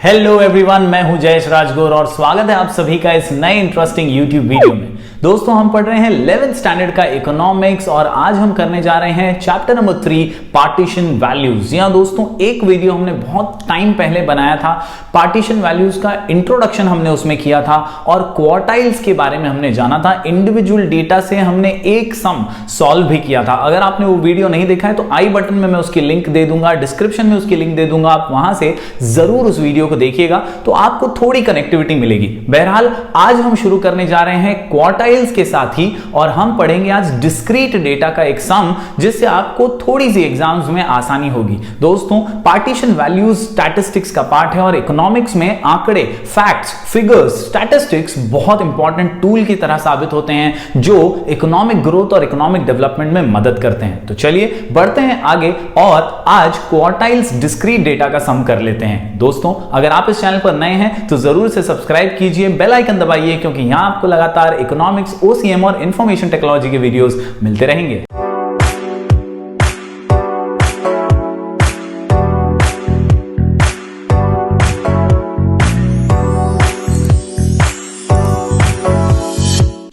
Hello everyone, मैं हूं जयेश राजगौर और स्वागत है आप सभी का इस नए इंटरेस्टिंग यूट्यूब वीडियो में। दोस्तों, हम पढ़ रहे हैं 11th स्टैंडर्ड का इकोनॉमिक्स और आज हम करने जा रहे हैं चैप्टर नंबर 3 पार्टीशन वैल्यूज। जी हां दोस्तों, एक वीडियो हमने बहुत टाइम पहले बनाया था, पार्टीशन वैल्यूज का इंट्रोडक्शन हमने उसमें किया था और क्वार्टाइल्स के बारे में हमने जाना था। इंडिविजुअल डेटा से हमने एक सम सॉल्व भी किया था। अगर आपने वो वीडियो नहीं देखा है तो आई बटन में मैं उसकी लिंक दे दूंगा, डिस्क्रिप्शन में उसकी लिंक दे दूंगा, आप वहां से जरूर उस वीडियो को देखिएगा तो आपको थोड़ी कनेक्टिविटी मिलेगी। बहरहाल आज हम शुरू करने जा रहे हैं क्वार्टाइल्स के साथ ही और हम पढ़ेंगे आज डिस्क्रीट डेटा का एक सम जिससे आपको थोड़ी सी एग्जाम्स में आसानी होगी। दोस्तों, पार्टीशन वैल्यूज स्टैटिस्टिक्स का पार्ट है और इकोनॉमिक्स में आंकड़े, फैक्ट्स, फिगर्स, स्टैटिस्टिक्स बहुत इंपॉर्टेंट टूल की तरह साबित होते हैं जो इकोनॉमिक ग्रोथ और इकोनॉमिक डेवलपमेंट में मदद करते हैं। तो चलिए बढ़ते हैं आगे और आज क्वार्टाइल्स डिस्क्रीट डेटा का सम कर लेते हैं। दोस्तों, अगर आप इस चैनल पर नए हैं तो जरूर से सब्सक्राइब कीजिए, बेल आइकन दबाइए क्योंकि यहां आपको लगातार इकोनॉमिक्स, ओसीएम और इंफॉर्मेशन टेक्नोलॉजी के वीडियोस मिलते रहेंगे।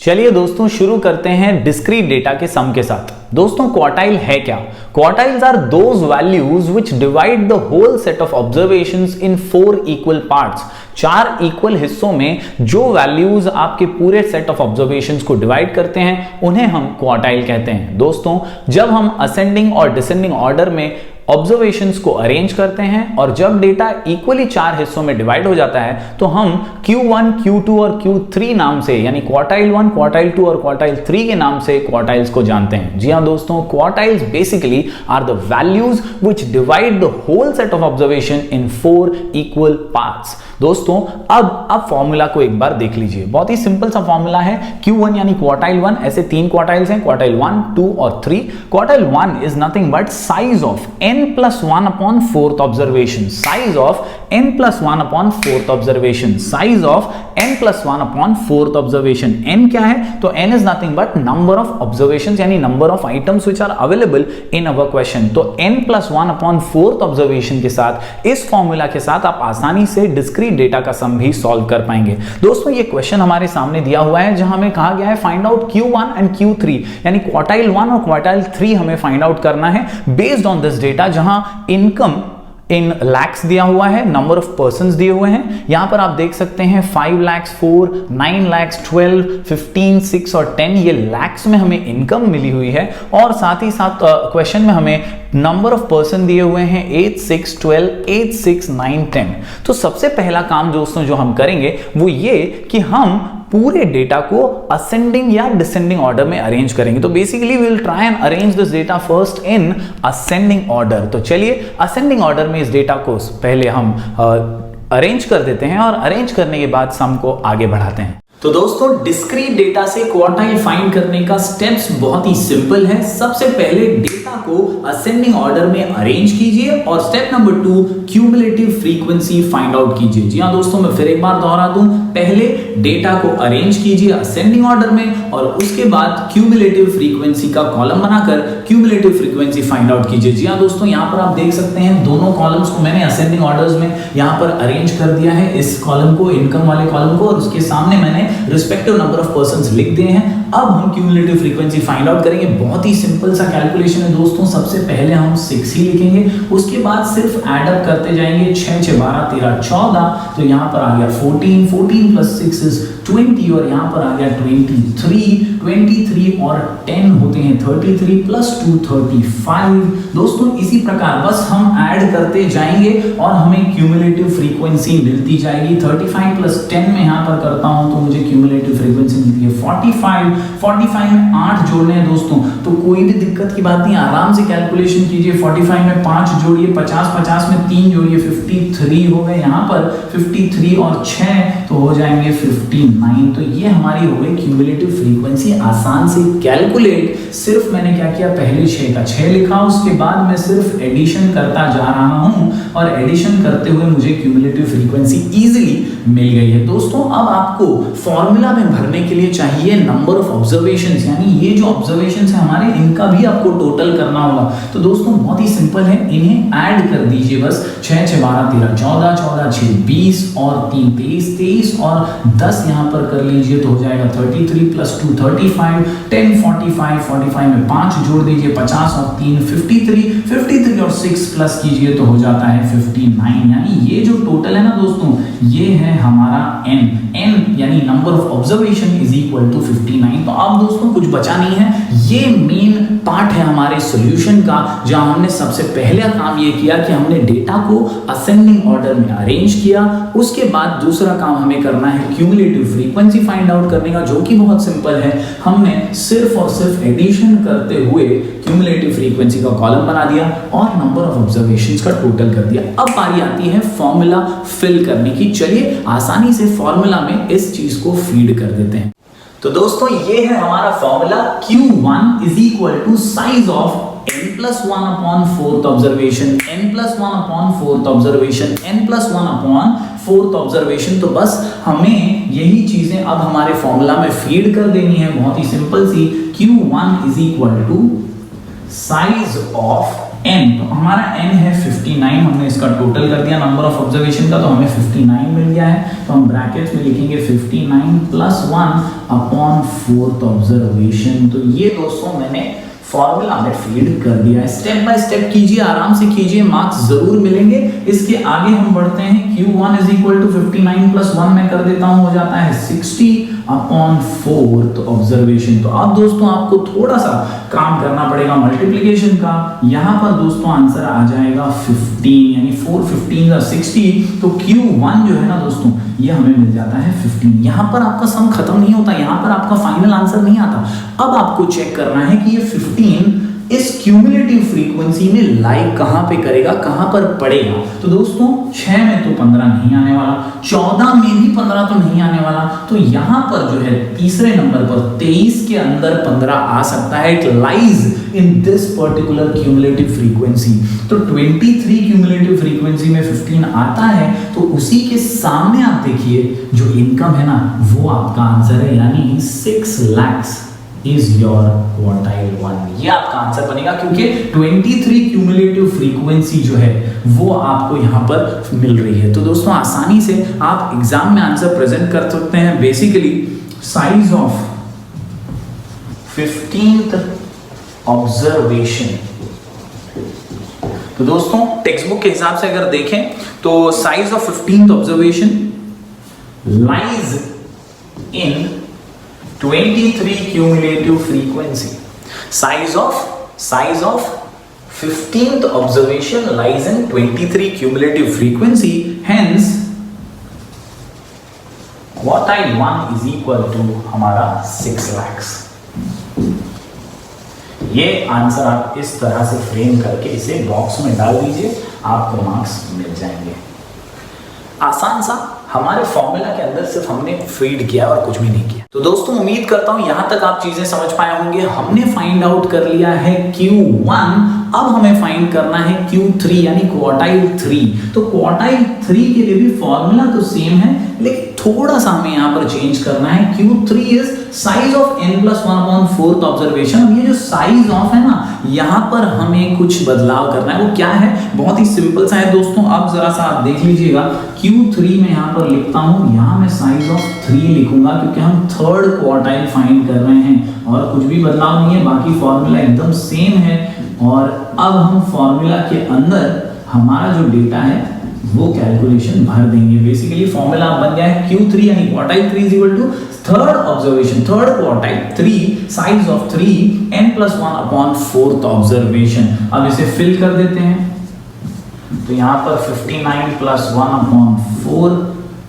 चलिए दोस्तों, शुरू करते हैं डिस्क्रीट डेटा के सम के साथ। दोस्तों, क्वार्टाइल है क्या? Quartiles are those values which divide the whole set of observations in 4 equal parts. 4 equal हिस्सों में जो वैल्यूज आपके पूरे सेट ऑफ ऑब्जर्वेशंस को डिवाइड करते हैं उन्हें हम क्वार्टाइल कहते हैं। दोस्तों, जब हम असेंडिंग और डिसेंडिंग ऑर्डर में ऑब्जर्वेशंस को अरेंज करते हैं और जब डेटा इक्वली 4 हिस्सों में डिवाइड हो जाता है तो हम Q1, Q2 और Q3 नाम से, यानी क्वार्टाइल 1, क्वार्टाइल 2 और क्वार्टाइल 3 के नाम से क्वार्टाइल्स को जानते हैं। जी हां दोस्तों, quartiles basically are the values which divide the whole set of observation in 4 equal parts. दोस्तों, अब फॉर्मूला को एक बार देख लीजिए। बहुत ही सिंपल सा फॉर्मूला है। Q1 यानी क्वार्टाइल 1, ऐसे 3 क्वार्टाइल्स हैं, क्वार्टाइल 1, 2 और 3। Quartile 1 is nothing but size of n+1 upon 4th observation, size of n+1 upon 4th observation, size of n+1 upon 4th observation। n क्या है? तो n is nothing but number of observations यानी number of items which are available in our question। तो n+1 upon 4th observation के साथ, इस formula के साथ आप आसानी से डिस्क्रीट डेटा का सम भी सॉल्व कर पाएंगे। दोस्तों, ये क्वेश्चन हमारे सामने दिया हुआ है जहां हमें कहा गया है find out Q1 and Q3 यानी क्वार्टाइल 1 और क्वार्टाइल 3 हमें फाइंड आउट करना है बेस्ड ऑन दिस डेटा, जहां इनकम इन लैक्स दिया हुआ है, नंबर ऑफ पर्संस दिए हुए हैं। यहां पर आप देख सकते हैं 5 lakhs 4, 9 lakhs 12, 15, 6 और 10, ये लैक्स में हमें इनकम मिली हुई है और साथ ही साथ क्वेश्चन में हमें नंबर ऑफ पर्सन दिए हुए हैं 8, 6, 12, 8, 6, 9, 10। तो सबसे पहला काम दोस्तों जो हम करेंगे वो ये कि हम पूरे डेटा को असेंडिंग या डिसेंडिंग ऑर्डर में अरेंज करेंगे। तो basically we will try and arrange this data first in ascending order. तो चलिए असेंडिंग ऑर्डर में इस डेटा को पहले हम अरेंज कर देते हैं और अरेंज करने के बाद सम को आगे बढ़ाते हैं। तो दोस्तों, डिस्क्रीट डेटा से क्वार्टाइल फाइंड करने का स्टेप्स बहुत ही सिंपल है। सबसे पहले डेटा को असेंडिंग ऑर्डर में अरेंज कीजिए और step number 2 cumulative frequency find out कीजिए। जी हां दोस्तों, मैं फिर एक बार दोहरा दूं, पहले डेटा को अरेंज कीजिए असेंडिंग ऑर्डर में और उसके बाद क्यूमुलेटिव फ्रीक्वेंसी का कॉलम बनाकर क्यूमुलेटिव फ्रीक्वेंसी फाइंड आउट कीजिए। जी हां दोस्तों, यहां पर आप देख सकते हैं दोनों कॉलम्स को मैंने असेंडिंग ऑर्डर्स में यहां पर अरेंज कर दिया है, इस कॉलम को, इनकम वाले कॉलम को, और उसके सामने मैंने रिस्पेक्टिव नंबर ऑफ पर्संस लिख दिए हैं। अब हम क्यूमुलेटिव फ्रीक्वेंसी फाइंड आउट करेंगे। बहुत ही सिंपल सा कैलकुलेशन है दोस्तों। सबसे पहले हम 6 ही लिखेंगे, उसके बाद सिर्फ ऐड अप करते जाएंगे। 6 6 12 13 14, तो यहां पर आ गया 14, 14 + 6 इज 20 और यहां पर आ गया 23, 23 और 10 होते हैं 33 + 2 35। दोस्तों, इसी प्रकार बस हम ऐड करते जाएंगे और हमें क्यूमुलेटिव फ्रीक्वेंसी मिलती जाएगी। 35 + 10 में यहां पर करता हूं तो मुझे क्यूमुलेटिव फ्रीक्वेंसी मिलती है 45। 45 में 8 जोड़ने हैं दोस्तों, तो कोई भी दिक्कत की बात नहीं, आराम से कैलकुलेशन कीजिए। 45 में 5 जोड़िए, 50 50 में 3 जोड़िए, 53 हो गए। यहाँ पर 53 और 6 तो हो जाएंगे 59। तो ये हमारी हो गई क्यूमुलेटिव फ्रीक्वेंसी, आसान से कैलकुलेट। सिर्फ मैंने क्या किया, पहले 6 का 6 लिखा, उसके बाद मैं सिर्फ एडिशन करता जा रहा हूं और एडिशन करते हुए मुझे क्यूमुलेटिव फ्रीक्वेंसी इजीली मिल गई है। दोस्तों, अब आपको फॉर्मूला में भरने के लिए चाहिए नंबर ऑफ ऑब्जर्वेशंस, यानी ये जो ऑब्जर्वेशंस है हमारे, इनका भी आपको टोटल करना होगा। तो दोस्तों बहुत ही सिंपल है, इन्हें ऐड कर दीजिए बस। 6 6 12 13 14, 14 6 20 और 3 23, 23 और 10 यहाँ पर कर लीजिए तो हो जाएगा 33 + 2 35, 10 45, 45 में 5 जोड़ दीजिए 50 और 3 53, 53 और 6 प्लस कीजिए तो हो जाता है 59। यानी ये जो टोटल है ना दोस्तों, ये है हमारा n यानी number of observation is equal to 59। तो अब दोस्तों कुछ बचा नहीं है, ये मेन पार्ट है हमारे सॉल्यूशन का, जहां हमने सबसे पहले काम ये किया कि हमने डेटा को असेंडिंग ऑर्डर में अरेंज किया। उसके बाद दूसरा काम हमें करना है क्यूमुलेटिव फ्रीक्वेंसी फाइंड आउट करने का, जो कि बहुत सिंपल है। हमने सिर्फ और सिर्फ एडिशन करते हुए क्यूमुलेटिव फ्रीक्वेंसी का कॉलम बना दिया और नंबर ऑफ ऑब्जर्वेशंस का टोटल कर दिया। अब बारी आती है फॉर्मूला फिल करने की। चलिए आसानी से फॉर्मूला में इस चीज को फीड कर देते हैं। तो दोस्तों ये है हमारा formula, Q1 is equal to size of n+1 upon 4th observation, n+1 upon 4th observation, n+1 upon 4th observation. तो बस हमें यही चीजें अब हमारे फॉर्मूला में फीड कर देनी है, बहुत ही सिंपल सी। Q1 is equal to size of n, तो हमारा n है 59, हमने इसका टोटल कर दिया नंबर ऑफ ऑब्जर्वेशन का, तो हमें 59 मिल गया है। तो हम ब्रैकेट्स में लिखेंगे 59 + 1 अपॉन 4th ऑब्जर्वेशन। तो ये दोस्तों मैंने फॉर्मूला में फीड कर दिया है। स्टेप बाय स्टेप कीजिए, आराम से कीजिए, मार्क्स जरूर मिलेंगे। इसके आगे हम बढ़ते हैं। Q1 इज इक्वल टू 59 + 1 में कर देता हूं, हो जाता है 60 अपॉन 4th ऑब्जर्वेशन। तो अब दोस्तों आपको थोड़ा सा काम करना पड़ेगा मल्टीप्लिकेशन का। यहां पर दोस्तों आंसर आ जाएगा 15, यानी 4 15 60। तो Q1 जो है ना दोस्तों, ये हमें मिल जाता है 15। यहां पर आपका सम खत्म नहीं होता, यहां पर आपका फाइनल आंसर नहीं आता। अब आपको चेक करना है कि ये 15 इस क्यूमुलेटिव फ्रीक्वेंसी में लाइक कहां पे करेगा, कहां पर पड़ेगा। तो दोस्तों 6 में तो 15 नहीं आने वाला, 14 में भी 15 तो नहीं आने वाला। तो यहां पर जो है तीसरे नंबर पर 23 के अंदर 15 आ सकता है। It lies in this particular cumulative frequency. तो 23 क्यूमुलेटिव फ्रीक्वेंसी में 15 आता है, तो उसी के सामने आप देखिए जो इनकम है ना, वो आपका आंसर है, यानी 6 lakhs is your quartile 1। ये आपका आंसर बनेगा, क्योंकि 23 क्यूमुलेटिव फ्रीक्वेंसी जो है वो आपको यहां पर मिल रही है। तो दोस्तों आसानी से आप एग्जाम में आंसर प्रेजेंट कर सकते हैं। Basically size of 15th observation. तो दोस्तों टेक्स्ट बुक के हिसाब से अगर देखें तो size of 15th observation lies in 23 cumulative frequency. Size of 15th observation lies in 23 cumulative frequency. Hence, quartile 1 is equal to हमारा 6 lakhs। ये आंसर आप इस तरह से फ्रेम करके इसे बॉक्स में डाल दीजिए, आपको मार्क्स मिल जाएंगे। आसान सा हमारे फॉर्मूला के अंदर सिर्फ हमने फीड किया और कुछ भी नहीं किया। तो दोस्तों उम्मीद करता हूं यहां तक आप चीजें समझ पाए होंगे। हमने फाइंड आउट कर लिया है Q1, अब हमें फाइंड करना है Q3 यानी क्वार्टाइल 3। तो क्वार्टाइल 3 के लिए भी फॉर्मूला तो सेम है, लेकिन थोड़ा सा हमें यहां पर चेंज करना है। Q3 is size of n+1 upon 4th observation. अब ये जो साइज ऑफ है ना, यहां पर हमें कुछ बदलाव करना है। वो क्या है, बहुत ही सिंपल सा है दोस्तों। अब जरा सा आप देख लीजिएगा, Q3 में यहां पर लिखता हूं, यहां मैं साइज ऑफ 3 लिखूंगा, क्योंकि हम 3rd क्वार्टाइल फाइंड कर रहे हैं और कुछ भी बदलाव नहीं है, बाकी फॉर्मूला एकदम सेम है। और अब हम फॉर्मूला के अंदर हमारा जो डेटा है वो कैलकुलेशन भर देंगे। बेसिकली फॉर्मूला बन गया है Q3 यानी quartile 3 is equal to 3rd observation, 3rd quartile 3 size of 3 n+1 upon 4th observation. अब इसे फिल कर देते हैं। तो यहाँ पर 59 + 1 अपॉन 4।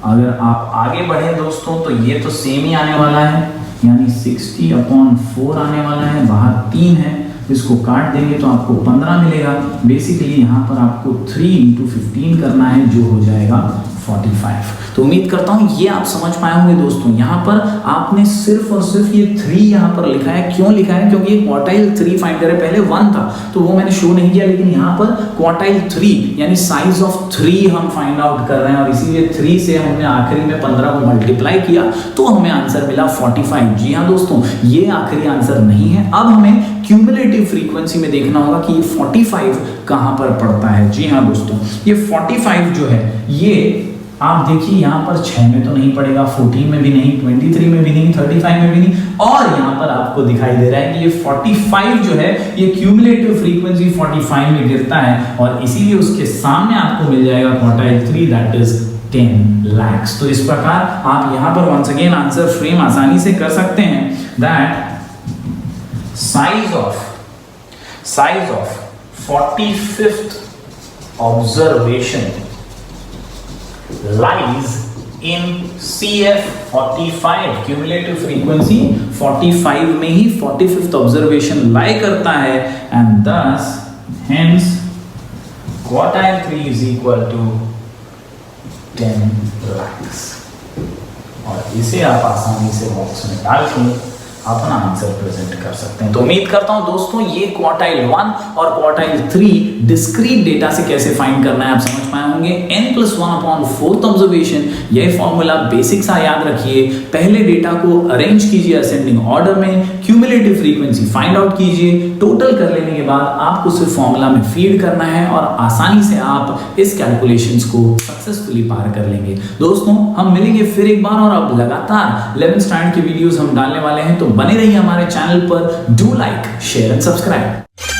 अगर आप आगे बढ़े दोस्तों तो ये तो सेम ही आने वाला है, यानी 60 अपॉन 4 आने वाला है। बाहर 3 है, इसको काट देंगे तो आपको 15 मिलेगा। बेसिकली यहाँ पर आपको 3 × 15 करना है, जो हो जाएगा 45। तो उम्मीद करता हूं ये आप समझ पाए होंगे दोस्तों। यहां पर आपने सिर्फ और सिर्फ ये 3 यहां पर लिखा है। क्यों लिखा है? क्योंकि क्वार्टाइल 3 फाइंड करें, पहले 1 था तो वो मैंने शो नहीं किया, लेकिन यहां पर क्वार्टाइल 3 यानी साइज ऑफ 3 हम फाइंड आउट कर रहे हैं और इसीलिए 3 से हमने आखिरी में 15 को मल्टीप्लाई किया तो हमें आंसर मिला 45। जी हाँ दोस्तों, ये आखिरी आंसर नहीं है। अब हमें क्यूमुलेटिव फ्रीक्वेंसी में देखना होगा कि ये 45 कहां पर पड़ता है। जी हाँ दोस्तों, ये 45 जो है ये आप देखिए यहां पर 6 में तो नहीं पड़ेगा, 14 में भी नहीं, 23 में भी नहीं, 35 में भी नहीं, और यहां पर आपको दिखाई दे रहा है कि ये 45 जो है ये क्यूमुलेटिव फ्रीक्वेंसी 45 में गिरता है और इसीलिए उसके सामने आपको मिल जाएगा क्वार्टाइल 3 दैट इज 10 lakhs। तो इस प्रकार आप यहां पर वंस अगेन आंसर फ्रेम आसानी से कर सकते हैं that size of 45th observation lies in CF45 cumulative frequency 45 में ही 45th ऑब्जर्वेशन लाई करता है and thus hence quartile 3 is equal to 10 lakhs। और इसे आप आसानी से बॉक्स में डाल के अपना आंसर प्रेजेंट कर सकते हैं। तो उम्मीद करता हूं दोस्तों ये क्वार्टाइल 1 और क्वार्टाइल 3 डिस्क्रीट डेटा से कैसे फाइंड करना है आप समझ पाए होंगे। n+1/4th ऑब्जर्वेशन, यह फॉर्मूला बेसिक सा याद रखिए। पहले डेटा को अरेंज कीजिए असेंडिंग ऑर्डर में, क्यूमुलेटिव फ्रीक्वेंसी फाइंड आउट कीजिए, टोटल कर लेने के बाद आपको सिर्फ फॉर्मूला में फीड करना है और आसानी से आप इस कैलकुलेशंस को सक्सेसफुली पार कर लेंगे। दोस्तों हम मिलेंगे फिर एक बार और अब लगातार 11th स्टैंडर्ड के वीडियोस हम डालने वाले हैं, तो बने रहिए हमारे चैनल पर। Do like, share and subscribe.